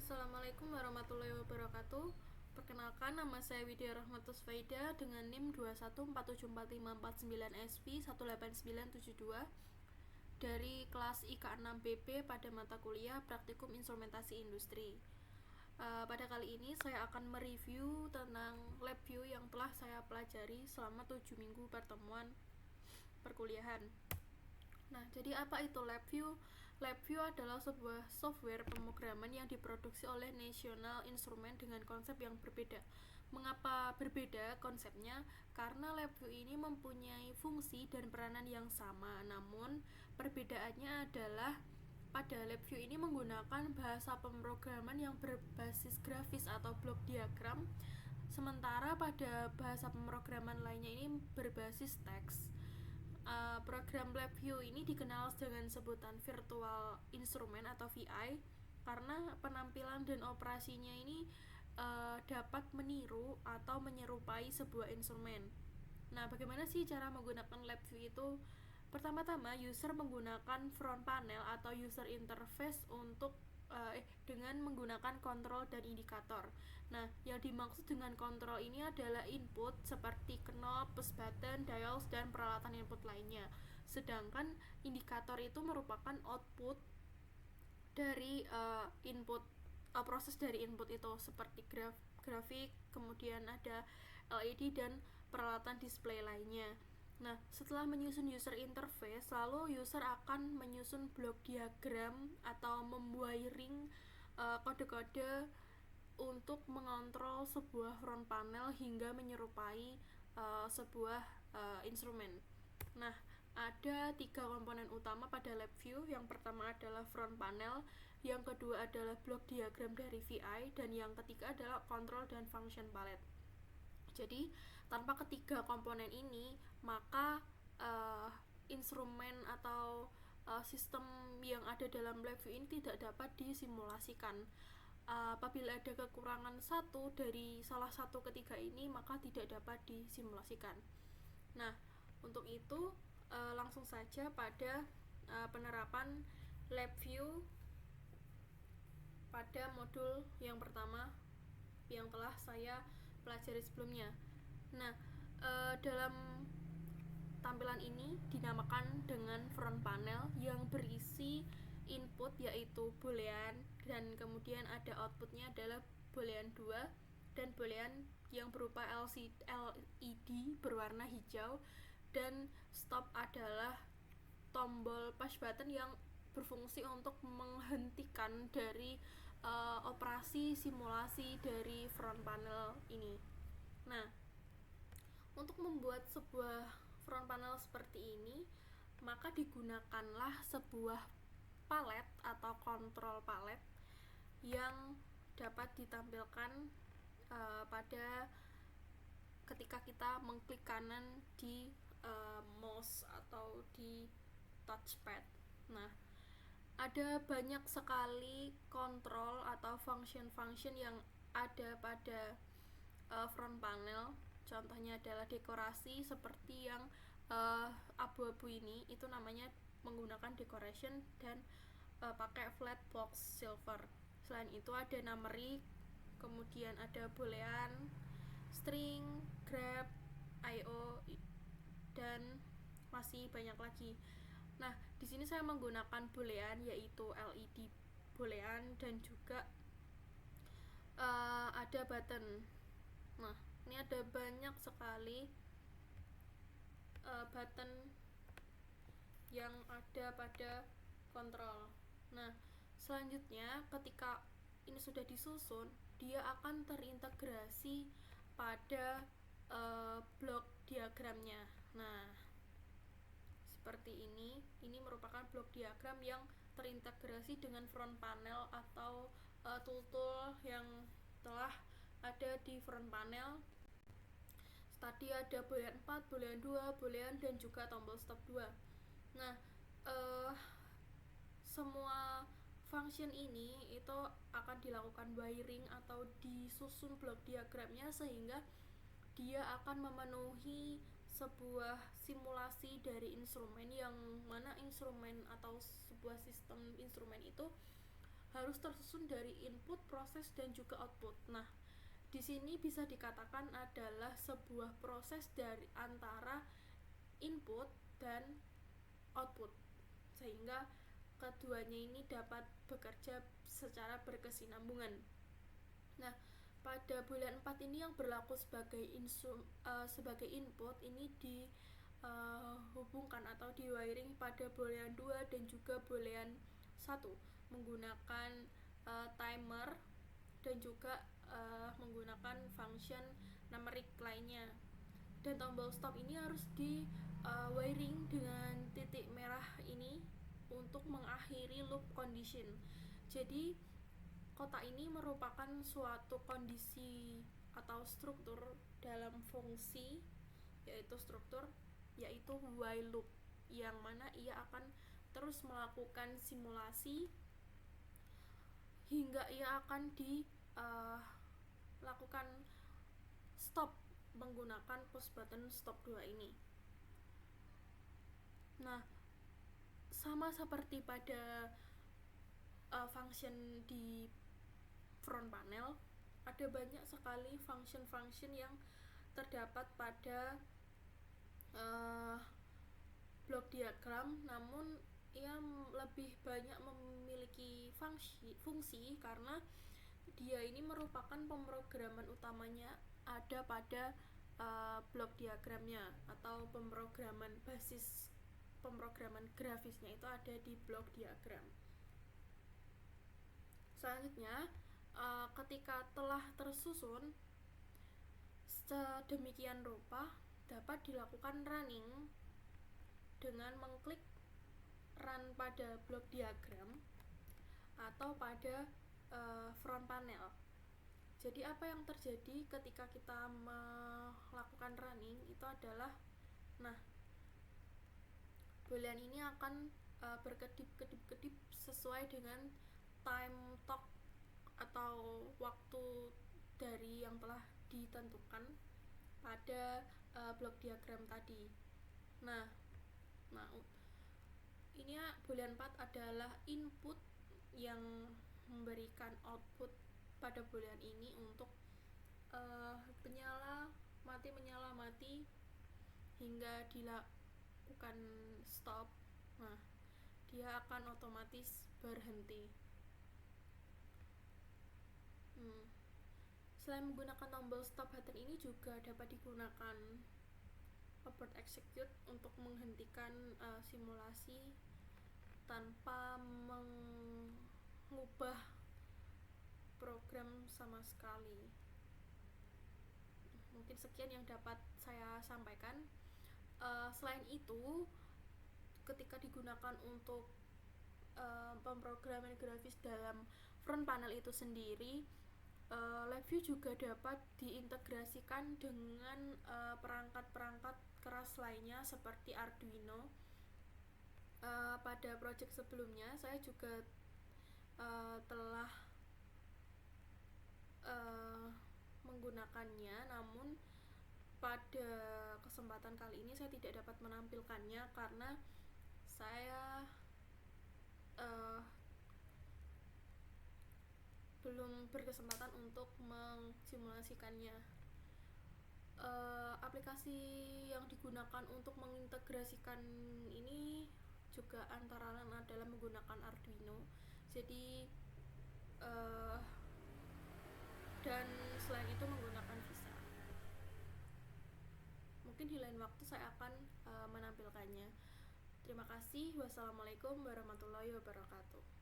Assalamualaikum warahmatullahi wabarakatuh. Perkenalkan, nama saya Widya Rahmatus Faida dengan NIM 2147549SP18972 dari kelas IK 6 BP pada mata kuliah Praktikum Instrumentasi Industri. Pada kali ini saya akan mereview tentang LabVIEW yang telah saya pelajari selama 7 minggu pertemuan perkuliahan. Nah, jadi apa itu LabVIEW? LabVIEW adalah sebuah software pemrograman yang diproduksi oleh National Instrument dengan konsep yang berbeda. Mengapa berbeda konsepnya? Karena LabVIEW ini mempunyai fungsi dan peranan yang sama, namun perbedaannya adalah pada LabVIEW ini menggunakan bahasa pemrograman yang berbasis grafis atau blok diagram, sementara pada bahasa pemrograman lainnya ini berbasis teks. Program LabVIEW ini dikenal dengan sebutan Virtual Instrument atau VI karena penampilan dan operasinya ini dapat meniru atau menyerupai sebuah instrumen. Nah, bagaimana sih cara menggunakan LabVIEW itu? Pertama-tama, user menggunakan front panel atau user interface untuk dengan menggunakan kontrol dan indikator. Nah, yang dimaksud dengan kontrol ini adalah input seperti knob, push button, dials, dan peralatan input lainnya. Sedangkan indikator itu merupakan output dari input proses dari input itu seperti grafik, kemudian ada LED dan peralatan display lainnya. Nah, setelah menyusun user interface, lalu user akan menyusun blok diagram atau memwiring kode-kode untuk mengontrol sebuah front panel hingga menyerupai sebuah instrumen. Nah, ada 3 komponen utama pada LabVIEW. Yang pertama adalah front panel, yang kedua adalah blok diagram dari VI, dan yang ketiga adalah control dan function palette. Jadi, tanpa ketiga komponen ini, maka instrumen atau sistem yang ada dalam LabVIEW ini tidak dapat disimulasikan. Apabila ada kekurangan satu dari salah satu ketiga ini, maka tidak dapat disimulasikan. Nah, untuk itu langsung saja pada penerapan LabVIEW pada modul yang pertama yang telah saya pelajari sebelumnya. Nah, dalam tampilan ini dinamakan dengan front panel yang berisi input yaitu boolean, dan kemudian ada outputnya adalah boolean 2 dan boolean yang berupa LED berwarna hijau, dan stop adalah tombol push button yang berfungsi untuk menghentikan dari operasi simulasi dari front panel ini. Nah, untuk membuat sebuah front panel seperti ini, maka digunakanlah sebuah palet atau kontrol palet yang dapat ditampilkan pada ketika kita mengklik kanan di mouse atau di touchpad. Nah, ada banyak sekali kontrol atau function-function yang ada pada front panel. Contohnya adalah dekorasi seperti yang abu-abu ini, itu namanya menggunakan decoration dan pakai flat box silver. Selain itu ada numeric, kemudian ada boolean, string, grep, IO, dan masih banyak lagi. Nah, di sini saya menggunakan boolean yaitu LED boolean, dan juga ada button. Nah, ini ada banyak sekali button yang ada pada kontrol. Nah, selanjutnya ketika ini sudah disusun, dia akan terintegrasi pada blok diagramnya. Nah, seperti ini merupakan blok diagram yang terintegrasi dengan front panel atau tool-tool yang telah ada di front panel. Tadi ada boolean 4, boolean 2, boolean, dan juga tombol stop 2. Nah, semua function ini itu akan dilakukan wiring atau disusun blok diagramnya sehingga dia akan memenuhi sebuah simulasi dari instrumen, yang mana instrumen atau sebuah sistem instrumen itu harus tersusun dari input, proses, dan juga output. Nah, di sini bisa dikatakan adalah sebuah proses dari antara input dan output, sehingga keduanya ini dapat bekerja secara berkesinambungan. Nah, pada bulan 4 ini yang berlaku sebagai input ini dihubungkan atau di wiring pada boolean 2 dan juga boolean 1 menggunakan timer dan juga menggunakan function numerik lainnya. Dan tombol stop ini harus di wiring dengan titik merah ini untuk mengakhiri loop condition. Jadi kotak ini merupakan suatu kondisi atau struktur dalam fungsi yaitu while loop, yang mana ia akan terus melakukan simulasi hingga ia akan dilakukan stop menggunakan push button stop 2 ini. Nah, sama seperti pada function di front panel, ada banyak sekali function-function yang terdapat pada block diagram, namun ia lebih banyak memiliki fungsi karena dia ini merupakan pemrograman utamanya ada pada blok diagramnya, atau basis pemrograman grafisnya itu ada di blok diagram. Selanjutnya, ketika telah tersusun sedemikian rupa, dapat dilakukan running dengan mengklik run pada blok diagram atau pada front panel. Jadi apa yang terjadi ketika kita melakukan running itu adalah, nah, boolean ini akan berkedip-kedip sesuai dengan time talk atau waktu dari yang telah ditentukan pada blok diagram tadi. Nah, ini boolean 4 adalah input yang memberikan output pada boolean ini untuk menyala mati hingga dilakukan stop. Nah, dia akan otomatis berhenti. Selain menggunakan tombol stop button ini juga dapat digunakan abort execute untuk menghentikan simulasi tanpa mengubah program sama sekali. Mungkin sekian yang dapat saya sampaikan. Selain itu, ketika digunakan untuk pemrograman grafis dalam front panel itu sendiri, LabVIEW juga dapat diintegrasikan dengan perangkat-perangkat keras lainnya seperti Arduino. Pada project sebelumnya saya juga telah menggunakannya, namun pada kesempatan kali ini saya tidak dapat menampilkannya karena saya belum berkesempatan untuk mensimulasikannya. Aplikasi yang digunakan untuk mengintegrasikan ini juga antara lain adalah menggunakan Arduino. Jadi dan selain itu menggunakan Visa. Mungkin di lain waktu saya akan menampilkannya. Terima kasih. Wassalamualaikum warahmatullahi wabarakatuh.